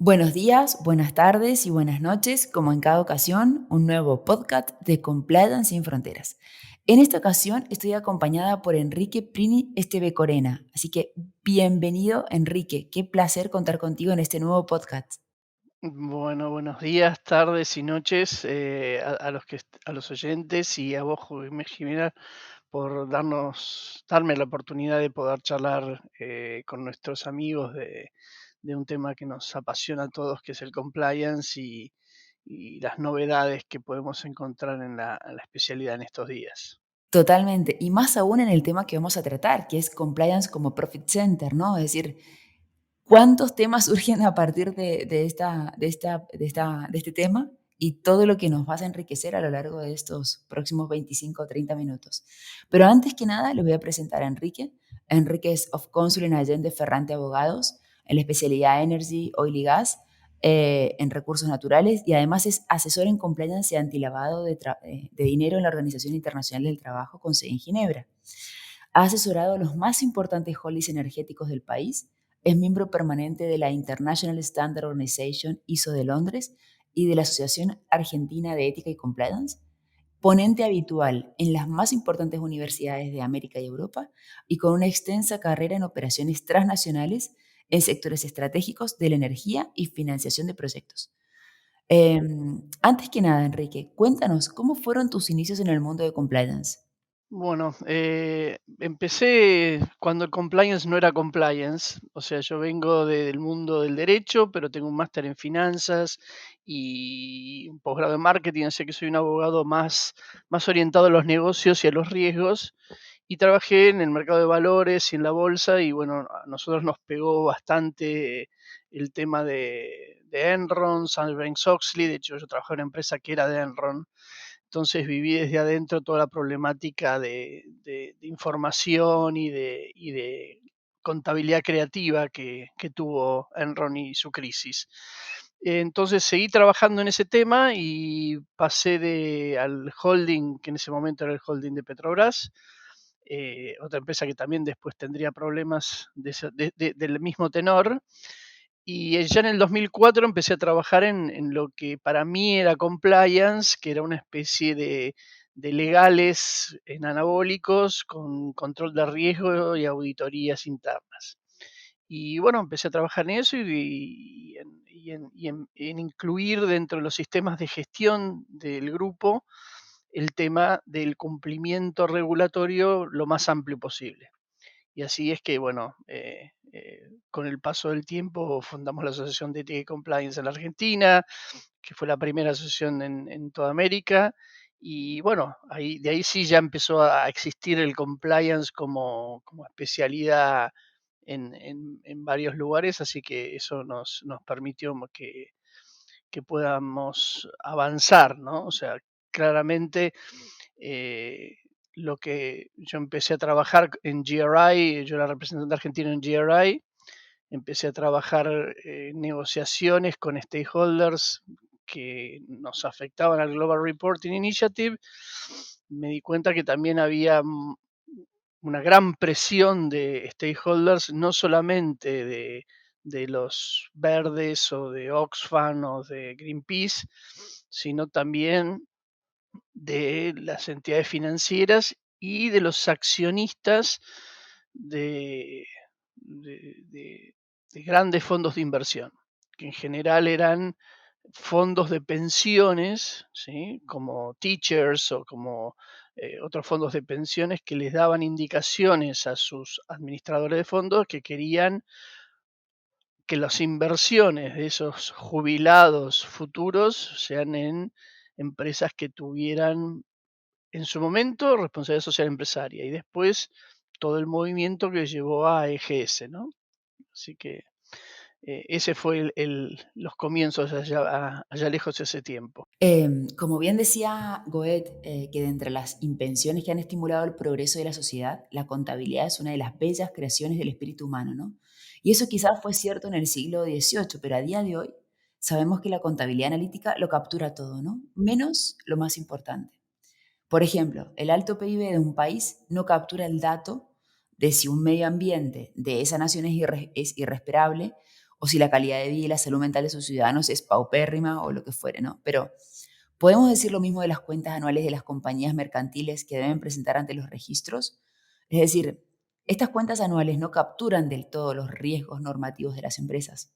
Buenos días, buenas tardes y buenas noches, como en cada ocasión, un nuevo podcast de Compliance sin Fronteras. En esta ocasión estoy acompañada por Enrique Prini Esteve Corena, así que bienvenido Enrique, qué placer contar contigo en este nuevo podcast. Bueno, buenos días, tardes y noches a los a los oyentes y a vos, Jimena, por darme la oportunidad de poder charlar con nuestros amigos de un tema que nos apasiona a todos, que es el compliance y las novedades que podemos encontrar en la especialidad en estos días. Totalmente, y más aún en el tema que vamos a tratar, que es compliance como profit center, ¿no? Es decir, ¿cuántos temas surgen a partir de este tema? Y todo lo que nos vas a enriquecer a lo largo de estos próximos 25 o 30 minutos. Pero antes que nada, les voy a presentar a Enrique. Enrique es of Consul en Allende Ferrante Abogados, en la especialidad Energy, Oil y Gas, en recursos naturales, y además es asesor en compliance y antilavado de dinero en la Organización Internacional del Trabajo con sede en Ginebra. Ha asesorado a los más importantes holdings energéticos del país, es miembro permanente de la International Standard Organization ISO de Londres y de la Asociación Argentina de Ética y Compliance, ponente habitual en las más importantes universidades de América y Europa y con una extensa carrera en operaciones transnacionales en sectores estratégicos de la energía y financiación de proyectos. Antes que nada, Enrique, cuéntanos cómo fueron tus inicios en el mundo de compliance. Bueno, empecé cuando el compliance no era compliance, o sea, yo vengo del mundo del derecho, pero tengo un máster en finanzas y un posgrado en marketing, así que soy un abogado más orientado a los negocios y a los riesgos. Y trabajé en el mercado de valores y en la bolsa y bueno, a nosotros nos pegó bastante el tema de Enron, Sarbanes-Oxley. De hecho, yo trabajaba en una empresa que era de Enron, entonces viví desde adentro toda la problemática de información y de contabilidad creativa que tuvo Enron y su crisis. Entonces seguí trabajando en ese tema y pasé al holding, que en ese momento era el holding de Petrobras, otra empresa que también después tendría problemas del mismo tenor. Y ya en el 2004 empecé a trabajar en lo que para mí era compliance, que era una especie de legales en anabólicos con control de riesgo y auditorías internas. Y bueno, empecé a trabajar en eso y en incluir dentro de los sistemas de gestión del grupo el tema del cumplimiento regulatorio lo más amplio posible. Y así es que, bueno, con el paso del tiempo fundamos la Asociación de Ética y Compliance en la Argentina, que fue la primera asociación en toda América. Y bueno, de ahí sí ya empezó a existir el compliance como especialidad en varios lugares, así que eso nos permitió que podamos avanzar, ¿no? O sea, claramente eh, lo que yo empecé a trabajar en GRI, yo era representante argentino en GRI, empecé a trabajar en negociaciones con stakeholders que nos afectaban al Global Reporting Initiative. Me di cuenta que también había una gran presión de stakeholders, no solamente de los verdes o de Oxfam o de Greenpeace, sino también de las entidades financieras y de los accionistas de, de de grandes fondos de inversión, que en general eran fondos de pensiones, ¿sí? Como Teachers o como otros fondos de pensiones que les daban indicaciones a sus administradores de fondos que querían que las inversiones de esos jubilados futuros sean en empresas que tuvieran en su momento responsabilidad social empresaria y después todo el movimiento que llevó a EGS, ¿no? Así que ese fue los comienzos allá lejos de ese tiempo. Como bien decía Goethe, que de entre las invenciones que han estimulado el progreso de la sociedad, la contabilidad es una de las bellas creaciones del espíritu humano, ¿no? Y eso quizás fue cierto en el siglo XVIII, pero a día de hoy sabemos que la contabilidad analítica lo captura todo, ¿no? Menos lo más importante. Por ejemplo, el alto PIB de un país no captura el dato de si un medio ambiente de esa nación es irrespirable o si la calidad de vida y la salud mental de sus ciudadanos es paupérrima o lo que fuere, ¿no? Pero ¿podemos decir lo mismo de las cuentas anuales de las compañías mercantiles que deben presentar ante los registros? Es decir, estas cuentas anuales no capturan del todo los riesgos normativos de las empresas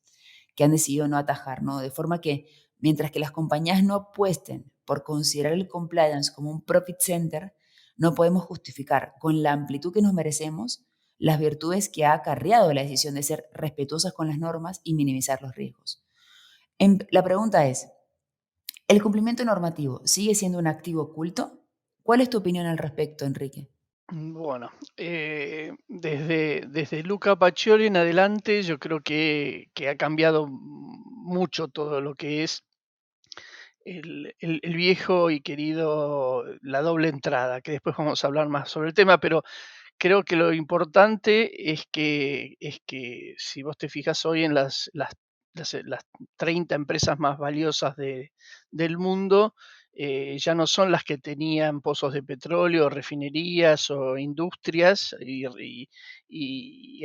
que han decidido no atajar, ¿no? De forma que mientras que las compañías no apuesten por considerar el compliance como un profit center, no podemos justificar con la amplitud que nos merecemos las virtudes que ha acarreado la decisión de ser respetuosas con las normas y minimizar los riesgos. La pregunta es, ¿el cumplimiento normativo sigue siendo un activo oculto? ¿Cuál es tu opinión al respecto, Enrique? Bueno, desde Luca Pacioli en adelante, yo creo que ha cambiado mucho todo lo que es el viejo y querido la doble entrada, que después vamos a hablar más sobre el tema, pero creo que lo importante es que si vos te fijas hoy en las 30 empresas más valiosas del mundo, ya no son las que tenían pozos de petróleo, refinerías o industrias y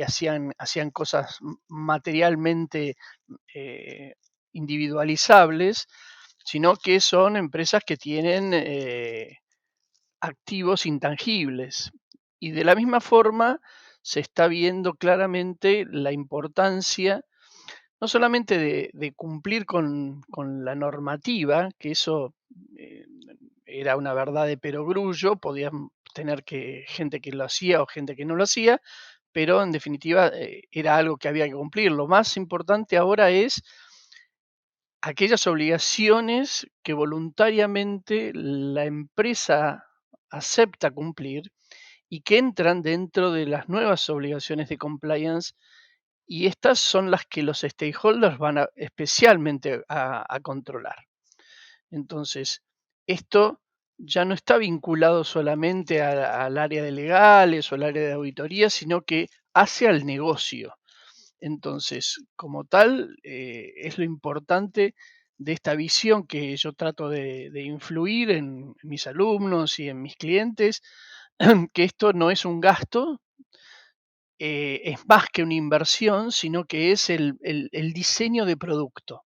hacían cosas materialmente eh, individualizables, sino que son empresas que tienen activos intangibles. Y de la misma forma se está viendo claramente la importancia no solamente de cumplir con la normativa, que eso eh, era una verdad de perogrullo, podían tener gente que lo hacía o gente que no lo hacía, pero en definitiva era algo que había que cumplir. Lo más importante ahora es aquellas obligaciones que voluntariamente la empresa acepta cumplir y que entran dentro de las nuevas obligaciones de compliance, y estas son las que los stakeholders van especialmente a controlar. Entonces, esto ya no está vinculado solamente al área de legales o al área de auditoría, sino que hace al negocio. Entonces, como tal, es lo importante de esta visión que yo trato de influir en mis alumnos y en mis clientes, que esto no es un gasto, es más que una inversión, sino que es el diseño de producto.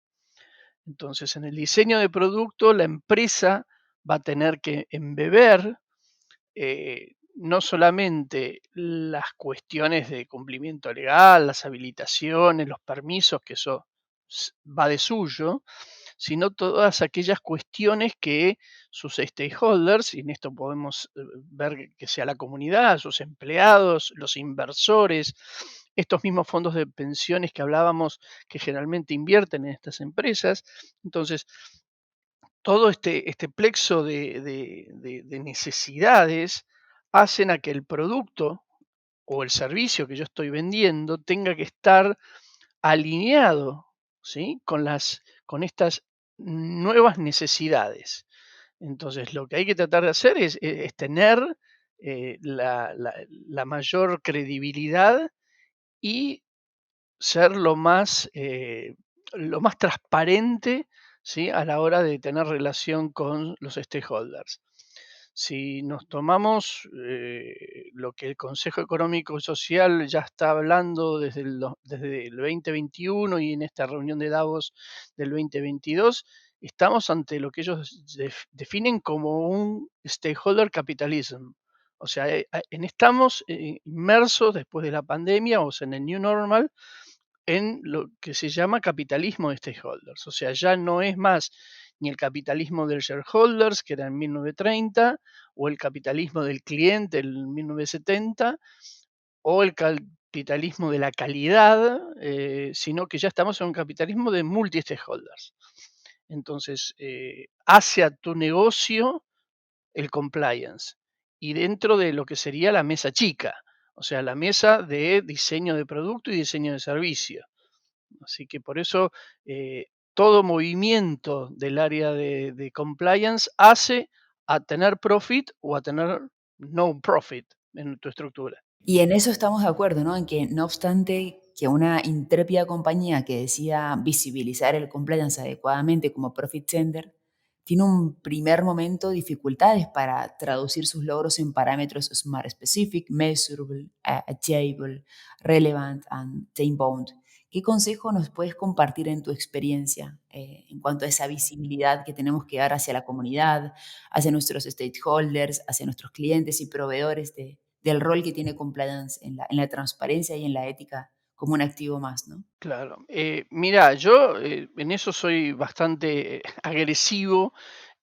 Entonces, en el diseño de producto, la empresa va a tener que embeber no solamente las cuestiones de cumplimiento legal, las habilitaciones, los permisos, que eso va de suyo, sino todas aquellas cuestiones que sus stakeholders, y en esto podemos ver que sea la comunidad, sus empleados, los inversores, estos mismos fondos de pensiones que hablábamos que generalmente invierten en estas empresas. Entonces, todo este plexo de necesidades hacen a que el producto o el servicio que yo estoy vendiendo tenga que estar alineado, ¿sí? Con estas nuevas necesidades. Entonces, lo que hay que tratar de hacer es tener la mayor credibilidad y ser lo más transparente, ¿sí? A la hora de tener relación con los stakeholders. Si nos tomamos lo que el Consejo Económico y Social ya está hablando desde el 2021 y en esta reunión de Davos del 2022, estamos ante lo que ellos definen como un stakeholder capitalism. O sea, estamos inmersos después de la pandemia, o sea, en el new normal, en lo que se llama capitalismo de stakeholders. O sea, ya no es más ni el capitalismo del shareholders, que era en 1930, o el capitalismo del cliente en 1970, o el capitalismo de la calidad, sino que ya estamos en un capitalismo de multi-stakeholders. Entonces, hace a tu negocio el compliance y dentro de lo que sería la mesa chica, o sea, la mesa de diseño de producto y diseño de servicio. Así que por eso todo movimiento del área de compliance hace a tener profit o a tener no profit en tu estructura. Y en eso estamos de acuerdo, ¿no? En que no obstante que una intrépida compañía que decida visibilizar el compliance adecuadamente como profit center, tiene un primer momento dificultades para traducir sus logros en parámetros SMART specific, measurable, achievable, relevant and time bound, ¿Qué consejo nos puedes compartir en tu experiencia en cuanto a esa visibilidad que tenemos que dar hacia la comunidad, hacia nuestros stakeholders, hacia nuestros clientes y proveedores del rol que tiene compliance en la transparencia y en la ética como un activo más, ¿no? Claro. Mira, yo en eso soy bastante agresivo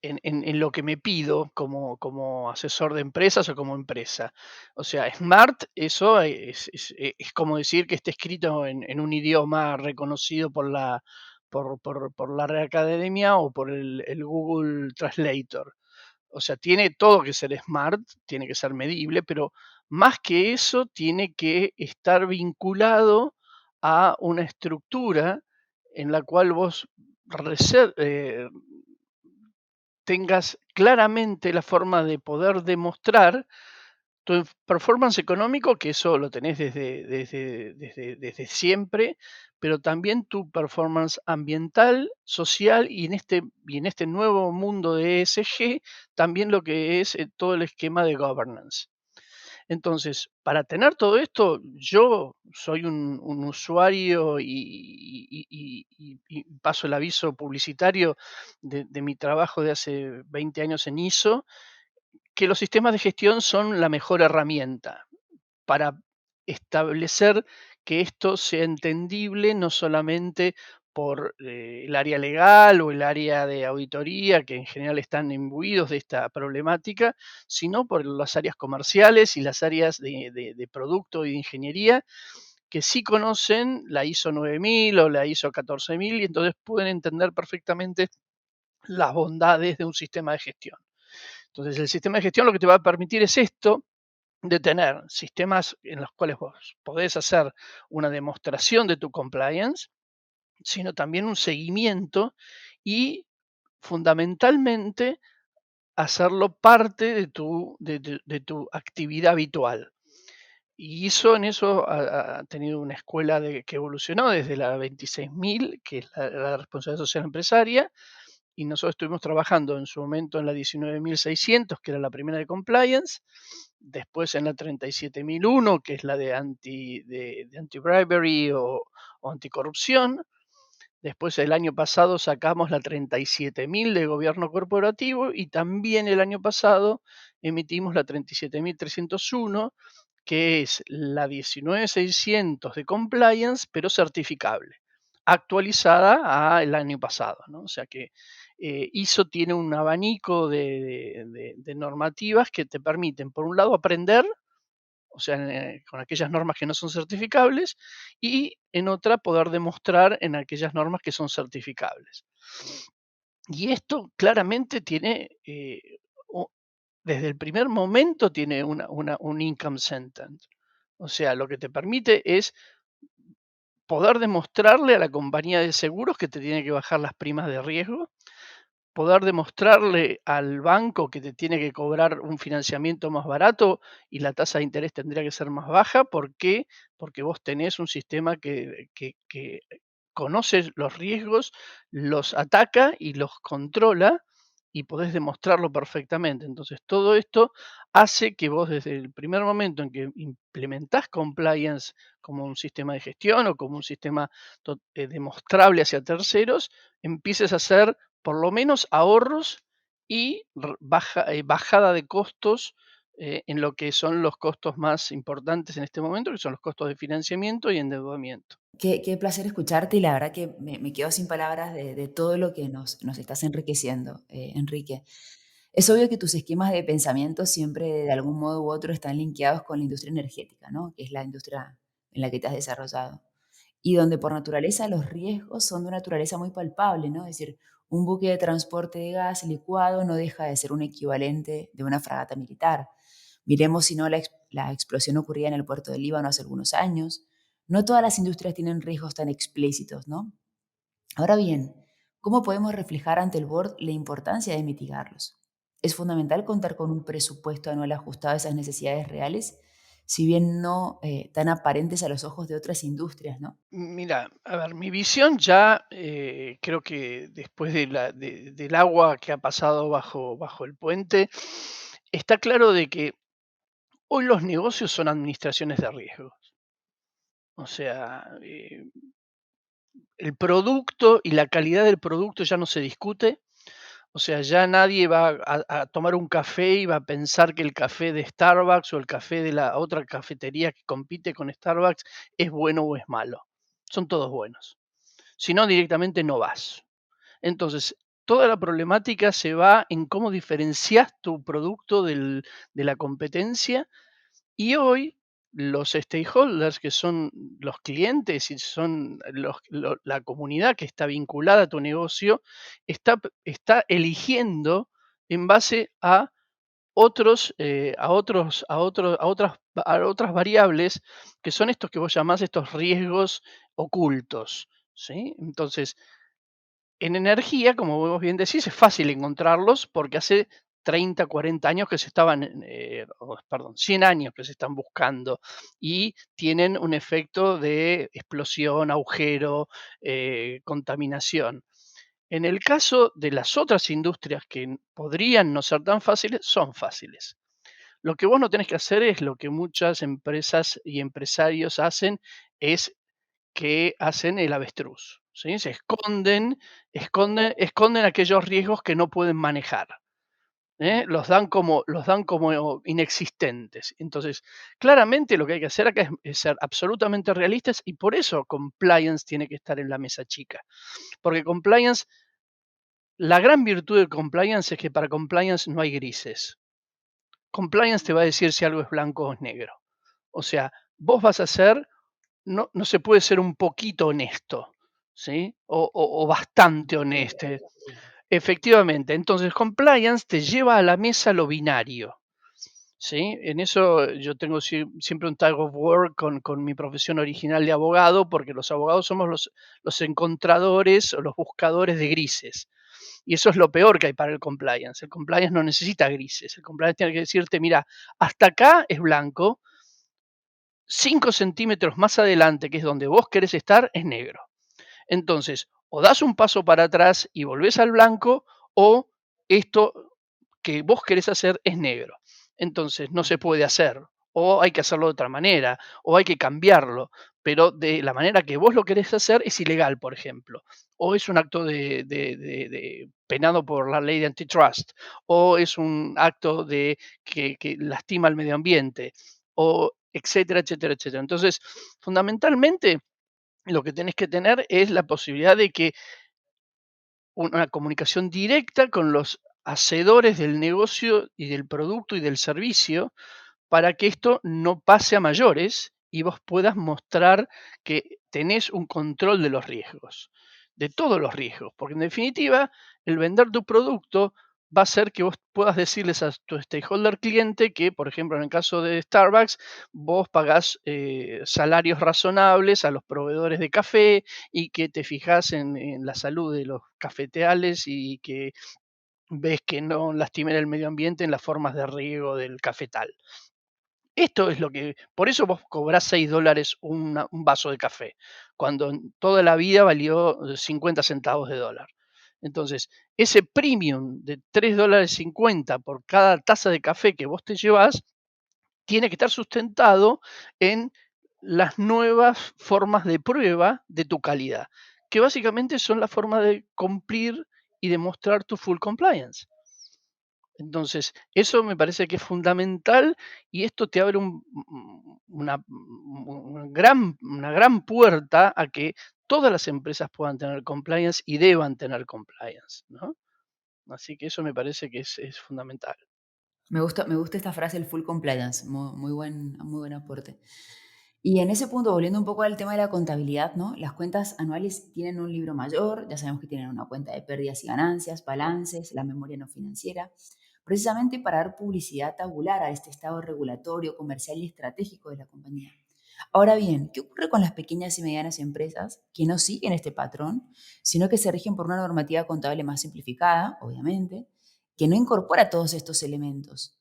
en lo que me pido como asesor de empresas o como empresa. O sea, smart, eso es como decir que esté escrito en un idioma reconocido por la Real Academia o por el Google Translator. O sea, tiene todo que ser smart, tiene que ser medible, pero más que eso, tiene que estar vinculado a una estructura en la cual vos tengas claramente la forma de poder demostrar tu performance económico, que eso lo tenés desde siempre, pero también tu performance ambiental, social y en este nuevo mundo de ESG, también lo que es todo el esquema de governance. Entonces, para tener todo esto, yo soy un usuario y paso el aviso publicitario de mi trabajo de hace 20 años en ISO, que los sistemas de gestión son la mejor herramienta para establecer que esto sea entendible no solamente por el área legal o el área de auditoría, que en general están imbuidos de esta problemática, sino por las áreas comerciales y las áreas de producto y de ingeniería, que sí conocen la ISO 9000 o la ISO 14000 y entonces pueden entender perfectamente las bondades de un sistema de gestión. Entonces, el sistema de gestión lo que te va a permitir es esto, de tener sistemas en los cuales vos podés hacer una demostración de tu compliance, sino también un seguimiento y fundamentalmente hacerlo parte de tu actividad habitual. Y eso en eso ha tenido una escuela que evolucionó desde la 26.000, que es la responsabilidad social empresaria, y nosotros estuvimos trabajando en su momento en la 19.600, que era la primera de compliance, después en la 37.001, que es la de anti-bribery o anticorrupción. Después el año pasado sacamos la 37.000 de gobierno corporativo y también el año pasado emitimos la 37.301, que es la 19.600 de compliance, pero certificable, actualizada al año pasado, ¿no? O sea que ISO tiene un abanico de normativas que te permiten, por un lado, aprender, o sea, con aquellas normas que no son certificables, y en otra poder demostrar en aquellas normas que son certificables. Y esto claramente tiene, desde el primer momento tiene un income sentence. O sea, lo que te permite es poder demostrarle a la compañía de seguros que te tiene que bajar las primas de riesgo, poder demostrarle al banco que te tiene que cobrar un financiamiento más barato y la tasa de interés tendría que ser más baja. ¿Por qué? Porque vos tenés un sistema que conoce los riesgos, los ataca y los controla y podés demostrarlo perfectamente. Entonces, todo esto hace que vos desde el primer momento en que implementás compliance como un sistema de gestión o como un sistema demostrable hacia terceros, empieces a hacer por lo menos ahorros y bajada de costos en lo que son los costos más importantes en este momento, que son los costos de financiamiento y endeudamiento. Qué placer escucharte y la verdad que me quedo sin palabras de todo lo que nos estás enriqueciendo, Enrique. Es obvio que tus esquemas de pensamiento siempre de algún modo u otro están linkeados con la industria energética, ¿no? Que es la industria en la que te has desarrollado. Y donde por naturaleza los riesgos son de una naturaleza muy palpable, ¿no? Es decir, un buque de transporte de gas licuado no deja de ser un equivalente de una fragata militar. Miremos si no la explosión ocurrida en el puerto de Líbano hace algunos años. No todas las industrias tienen riesgos tan explícitos, ¿no? Ahora bien, ¿cómo podemos reflejar ante el board la importancia de mitigarlos? Es fundamental contar con un presupuesto anual ajustado a esas necesidades reales, si bien no tan aparentes a los ojos de otras industrias, ¿no? Mira, a ver, mi visión ya, creo que después del agua que ha pasado bajo el puente, está claro de que hoy los negocios son administraciones de riesgos. O sea, el producto y la calidad del producto ya no se discute. O sea, ya nadie va a tomar un café y va a pensar que el café de Starbucks o el café de la otra cafetería que compite con Starbucks es bueno o es malo. Son todos buenos. Si no, directamente no vas. Entonces, toda la problemática se va en cómo diferencias tu producto de la competencia, y hoy los stakeholders, que son los clientes y son la comunidad que está vinculada a tu negocio, está eligiendo en base a otras variables, que son estos que vos llamás estos riesgos ocultos, ¿sí? Entonces, en energía, como vos bien decís, es fácil encontrarlos porque hace 30, 40 años que se estaban, perdón, 100 años que se están buscando y tienen un efecto de explosión, agujero, contaminación. En el caso de las otras industrias que podrían no ser tan fáciles, son fáciles. Lo que vos no tenés que hacer es lo que muchas empresas y empresarios hacen, es que hacen el avestruz, ¿sí? Se esconden aquellos riesgos que no pueden manejar, ¿eh? Los dan como inexistentes. Entonces, claramente lo que hay que hacer acá es ser absolutamente realistas, y por eso compliance tiene que estar en la mesa chica. Porque compliance, la gran virtud de compliance es que para compliance no hay grises. Compliance te va a decir si algo es blanco o es negro. O sea, vos vas a ser, no se puede ser un poquito honesto, ¿sí? O bastante honesto. Efectivamente, entonces compliance te lleva a la mesa lo binario, ¿sí? En eso yo tengo siempre un tag of war con mi profesión original de abogado, porque los abogados somos los encontradores o los buscadores de grises. Y eso es lo peor que hay para el compliance. El compliance no necesita grises. El compliance tiene que decirte, mira, hasta acá es blanco, 5 centímetros más adelante, que es donde vos querés estar, es negro. Entonces, o das un paso para atrás y volvés al blanco, o esto que vos querés hacer es negro. Entonces, no se puede hacer, o hay que hacerlo de otra manera, o hay que cambiarlo, pero de la manera que vos lo querés hacer es ilegal, por ejemplo, o es un acto penado por la ley de antitrust, o es un acto que lastima al medio ambiente, o etcétera, etcétera, etcétera. Entonces, fundamentalmente, lo que tenés que tener es la posibilidad de que una comunicación directa con los hacedores del negocio y del producto y del servicio, para que esto no pase a mayores y vos puedas mostrar que tenés un control de los riesgos, de todos los riesgos, porque en definitiva el vender tu producto va a hacer que vos puedas decirles a tu stakeholder cliente que, por ejemplo, en el caso de Starbucks, vos pagás salarios razonables a los proveedores de café, y que te fijas en la salud de los cafeteales, y que ves que no lastimen el medio ambiente en las formas de riego del cafetal. Esto es lo que, por eso vos cobrás $6 un vaso de café, cuando en toda la vida valió 50 centavos de dólar. Entonces, ese premium de $3.50 por cada taza de café que vos te llevas, tiene que estar sustentado en las nuevas formas de prueba de tu calidad, que básicamente son la forma de cumplir y demostrar tu full compliance. Entonces, eso me parece que es fundamental, y esto te abre una gran puerta a que todas las empresas puedan tener compliance y deban tener compliance, ¿no? Así que eso me parece que es fundamental. Me gusta esta frase, el full compliance, muy buen aporte. Y en ese punto, volviendo un poco al tema de la contabilidad, ¿no? Las cuentas anuales tienen un libro mayor, ya sabemos que tienen una cuenta de pérdidas y ganancias, balances, la memoria no financiera, precisamente para dar publicidad tabular a este estado regulatorio, comercial y estratégico de la compañía. Ahora bien, ¿qué ocurre con las pequeñas y medianas empresas que no siguen este patrón, sino que se rigen por una normativa contable más simplificada, obviamente, que no incorpora todos estos elementos?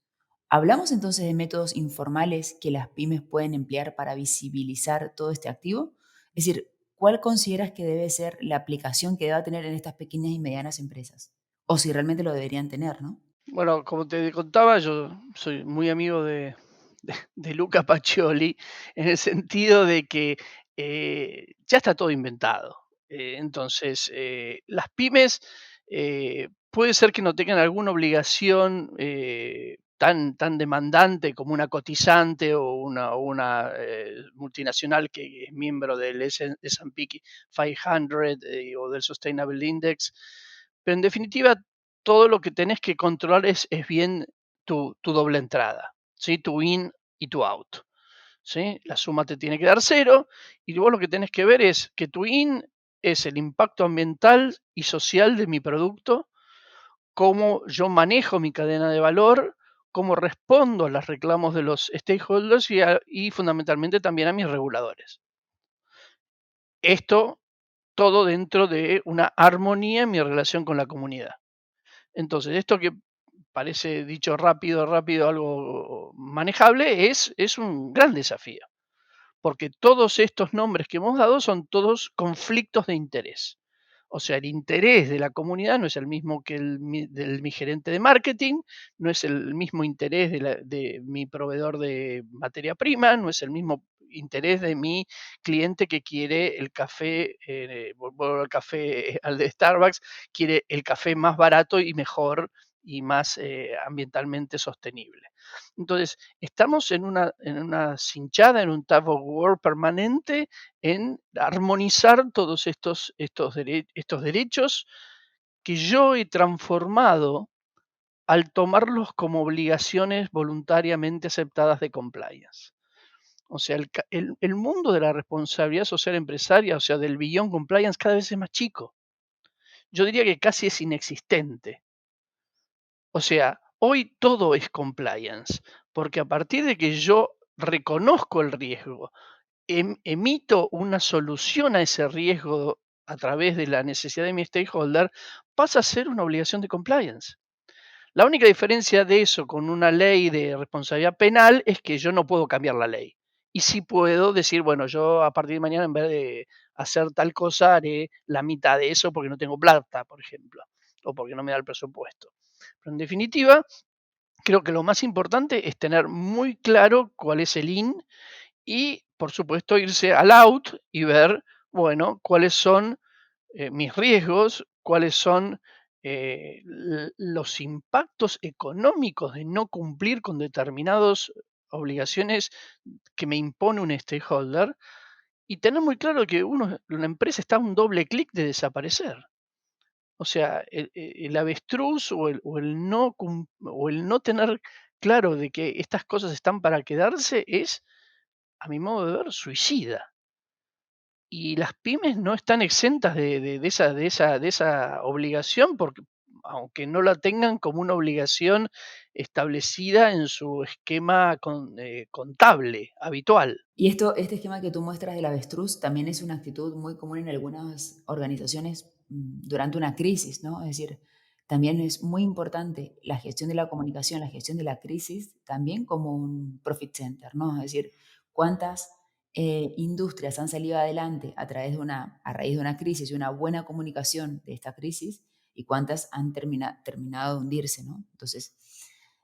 ¿Hablamos entonces de métodos informales que las pymes pueden emplear para visibilizar todo este activo? Es decir, ¿cuál consideras que debe ser la aplicación que deba tener en estas pequeñas y medianas empresas? O si realmente lo deberían tener, ¿no? Bueno, como te contaba, yo soy muy amigo de Luca Pacioli, en el sentido de que ya está todo inventado. Entonces, las pymes puede ser que no tengan alguna obligación tan demandante como una cotizante o una multinacional que es miembro del S&P 500 o del Sustainable Index, pero en definitiva todo lo que tenés que controlar es bien tu doble entrada, ¿sí? Tu in y tu out. ¿Sí? La suma te tiene que dar cero y vos lo que tenés que ver es que tu in es el impacto ambiental y social de mi producto, cómo yo manejo mi cadena de valor, cómo respondo a los reclamos de los stakeholders y fundamentalmente también a mis reguladores. Esto todo dentro de una armonía en mi relación con la comunidad. Entonces, esto que parece dicho rápido, rápido, algo manejable, es un gran desafío, porque todos estos nombres que hemos dado son todos conflictos de interés. O sea, el interés de la comunidad no es el mismo que del mi gerente de marketing, no es el mismo interés de mi proveedor de materia prima, no es el mismo interés de mi cliente que quiere el café, vuelvo al café, al de Starbucks, quiere el café más barato y mejor y más ambientalmente sostenible. Entonces, estamos en una cinchada, en un tug of war permanente en armonizar todos estos derechos que yo he transformado al tomarlos como obligaciones voluntariamente aceptadas de compliance. O sea, el mundo de la responsabilidad social empresaria, o sea, del beyond compliance, cada vez es más chico. Yo diría que casi es inexistente. O sea, hoy todo es compliance, porque a partir de que yo reconozco el riesgo, emito una solución a ese riesgo a través de la necesidad de mi stakeholder, pasa a ser una obligación de compliance. La única diferencia de eso con una ley de responsabilidad penal es que yo no puedo cambiar la ley. Y sí puedo decir, bueno, yo a partir de mañana en vez de hacer tal cosa haré la mitad de eso porque no tengo plata, por ejemplo, o porque no me da el presupuesto. Pero en definitiva, creo que lo más importante es tener muy claro cuál es el in y, por supuesto, irse al out y ver, bueno, cuáles son mis riesgos, cuáles son los impactos económicos de no cumplir con determinadas obligaciones que me impone un stakeholder y tener muy claro que una empresa está a un doble clic de desaparecer. O sea, el avestruz o el no tener claro de que estas cosas están para quedarse es, a mi modo de ver, suicida. Y las pymes no están exentas de esa obligación, porque aunque no la tengan como una obligación establecida en su esquema contable habitual. Y este esquema que tú muestras del avestruz también es una actitud muy común en algunas organizaciones durante una crisis, ¿no? Es decir, también es muy importante la gestión de la comunicación, la gestión de la crisis, también como un profit center, ¿no? Es decir, cuántas industrias han salido adelante a raíz de una crisis y una buena comunicación de esta crisis y cuántas han terminado de hundirse, ¿no? Entonces,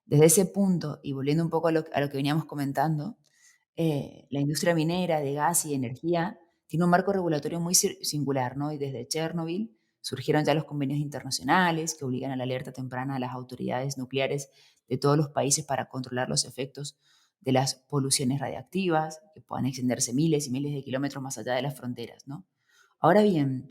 desde ese punto y volviendo un poco a lo que veníamos comentando, la industria minera de gas y energía tiene un marco regulatorio muy singular, ¿no? Y desde Chernobyl surgieron ya los convenios internacionales que obligan a la alerta temprana a las autoridades nucleares de todos los países para controlar los efectos de las poluciones radiactivas, que puedan extenderse miles y miles de kilómetros más allá de las fronteras, ¿no? Ahora bien,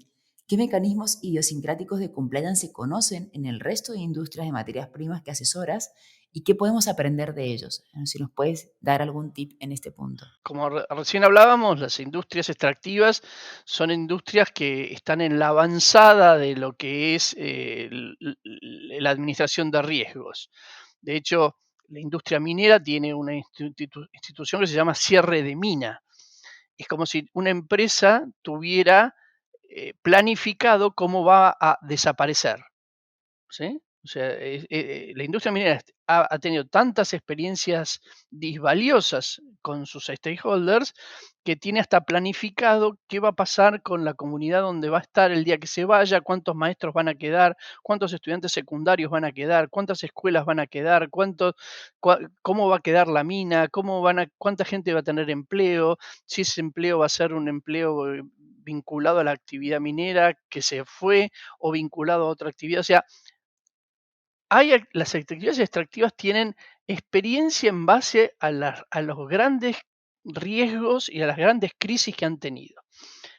¿qué mecanismos idiosincráticos de compliance se conocen en el resto de industrias de materias primas que asesoras y qué podemos aprender de ellos? Si nos puedes dar algún tip en este punto. Como recién hablábamos, las industrias extractivas son industrias que están en la avanzada de lo que es la administración de riesgos. De hecho, la industria minera tiene una institución que se llama cierre de mina. Es como si una empresa tuviera planificado cómo va a desaparecer. ¿Sí? O sea, la industria minera ha tenido tantas experiencias disvaliosas con sus stakeholders que tiene hasta planificado qué va a pasar con la comunidad donde va a estar el día que se vaya, cuántos maestros van a quedar, cuántos estudiantes secundarios van a quedar, cuántas escuelas van a quedar, cómo va a quedar la mina, cuánta gente va a tener empleo, si ese empleo va a ser un empleo vinculado a la actividad minera que se fue o vinculado a otra actividad. O sea, las actividades extractivas tienen experiencia en base a los grandes riesgos y a las grandes crisis que han tenido.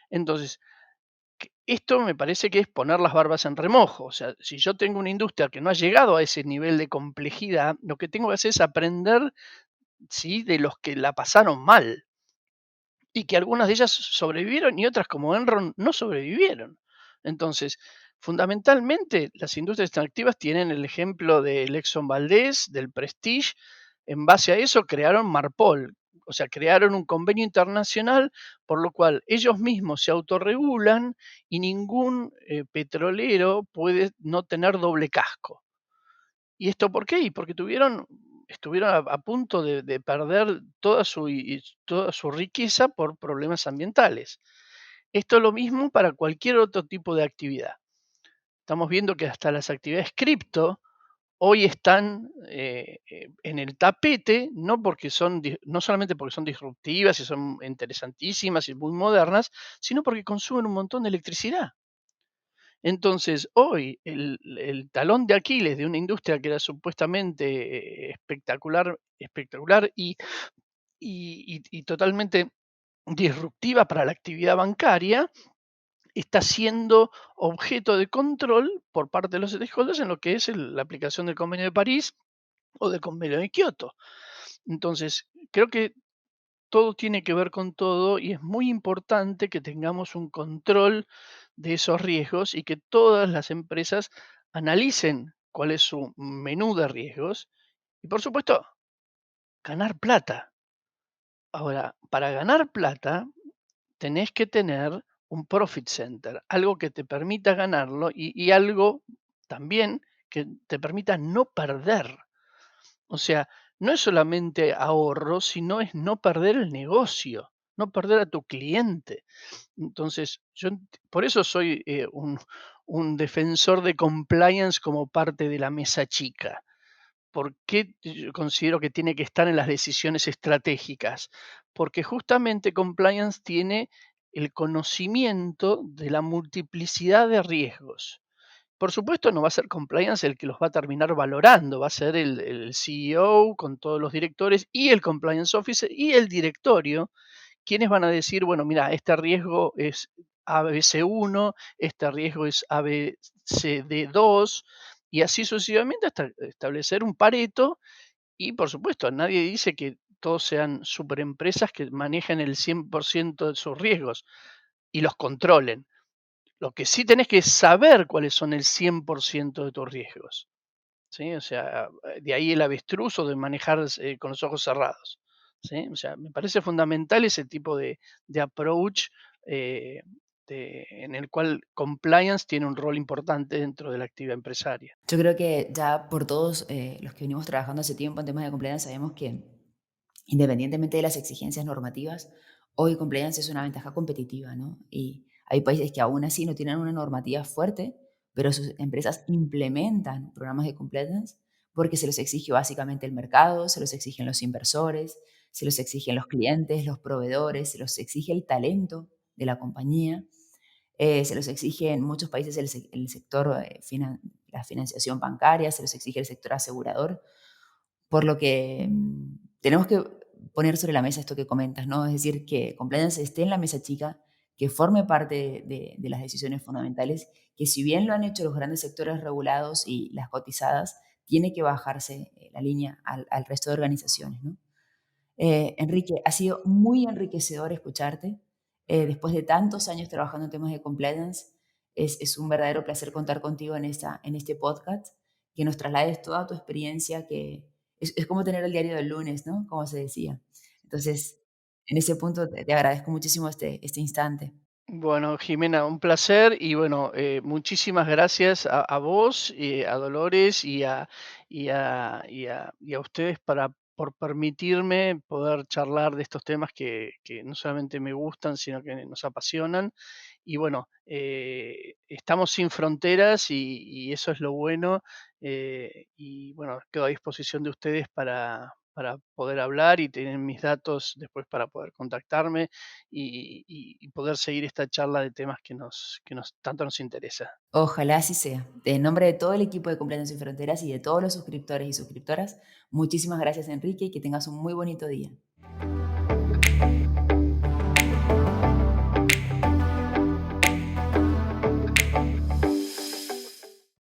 Entonces, esto me parece que es poner las barbas en remojo. O sea, si yo tengo una industria que no ha llegado a ese nivel de complejidad, lo que tengo que hacer es aprender, ¿sí?, de los que la pasaron mal y que algunas de ellas sobrevivieron y otras, como Enron, no sobrevivieron. Entonces, fundamentalmente, las industrias extractivas tienen el ejemplo del Exxon Valdez, del Prestige. En base a eso crearon Marpol, o sea, crearon un convenio internacional por lo cual ellos mismos se autorregulan y ningún petrolero puede no tener doble casco. ¿Y esto por qué? Y porque estuvieron a punto de perder toda su riqueza por problemas ambientales. Esto es lo mismo para cualquier otro tipo de actividad. Estamos viendo que hasta las actividades cripto hoy están en el tapete, no solamente porque son disruptivas y son interesantísimas y muy modernas, sino porque consumen un montón de electricidad. Entonces, hoy el talón de Aquiles de una industria que era supuestamente espectacular y totalmente disruptiva para la actividad bancaria, está siendo objeto de control por parte de los stakeholders en lo que es la aplicación del Convenio de París o del Convenio de Kioto. Entonces, creo que todo tiene que ver con todo y es muy importante que tengamos un control de esos riesgos y que todas las empresas analicen cuál es su menú de riesgos y, por supuesto, ganar plata. Ahora, para ganar plata tenés que tener un profit center, algo que te permita ganarlo y algo también que te permita no perder. O sea, no es solamente ahorro, sino es no perder el negocio, no perder a tu cliente. Entonces, por eso soy un defensor de compliance como parte de la mesa chica. ¿Por qué yo considero que tiene que estar en las decisiones estratégicas? Porque justamente compliance tiene el conocimiento de la multiplicidad de riesgos. Por supuesto, no va a ser compliance el que los va a terminar valorando, va a ser el CEO con todos los directores y el compliance officer y el directorio, quienes van a decir, bueno, mira, este riesgo es ABC1, este riesgo es ABCD2, y así sucesivamente hasta establecer un Pareto. Y por supuesto, nadie dice que todos sean superempresas que manejen el 100% de sus riesgos y los controlen. Lo que sí tenés que saber cuáles son el 100% de tus riesgos, ¿sí? O sea, de ahí el avestruz o de manejar con los ojos cerrados, ¿sí? O sea, me parece fundamental ese tipo de approach eh, en el cual compliance tiene un rol importante dentro de la actividad empresaria. Yo creo que ya por todos los que venimos trabajando hace tiempo en temas de compliance sabemos que independientemente de las exigencias normativas, hoy compliance es una ventaja competitiva, ¿no? Y hay países que aún así no tienen una normativa fuerte, pero sus empresas implementan programas de compliance porque se los exige básicamente el mercado, se los exigen los inversores, se los exigen los clientes, los proveedores, se los exige el talento de la compañía, se los exige en muchos países el sector, la financiación bancaria, se los exige el sector asegurador. Por lo que tenemos que poner sobre la mesa esto que comentas, ¿no? Es decir, que compliance esté en la mesa chica, que forme parte de las decisiones fundamentales, que si bien lo han hecho los grandes sectores regulados y las cotizadas, tiene que bajarse la línea al resto de organizaciones, ¿no? Enrique, ha sido muy enriquecedor escucharte. Después de tantos años trabajando en temas de compliance, es un verdadero placer contar contigo en este podcast, que nos traslades toda tu experiencia, que es como tener el diario del lunes, ¿no? Como se decía. Entonces, en ese punto te agradezco muchísimo este instante. Bueno, Jimena, un placer y bueno, muchísimas gracias a vos, a Dolores y a ustedes por permitirme poder charlar de estos temas que no solamente me gustan, sino que nos apasionan. Y bueno, estamos sin fronteras y eso es lo bueno. Y bueno, quedo a disposición de ustedes para poder hablar y tienen mis datos después para poder contactarme y poder seguir esta charla de temas que tanto nos interesa. Ojalá así sea. En nombre de todo el equipo de Cumpleaños Sin Fronteras y de todos los suscriptores y suscriptoras, muchísimas gracias, Enrique, y que tengas un muy bonito día.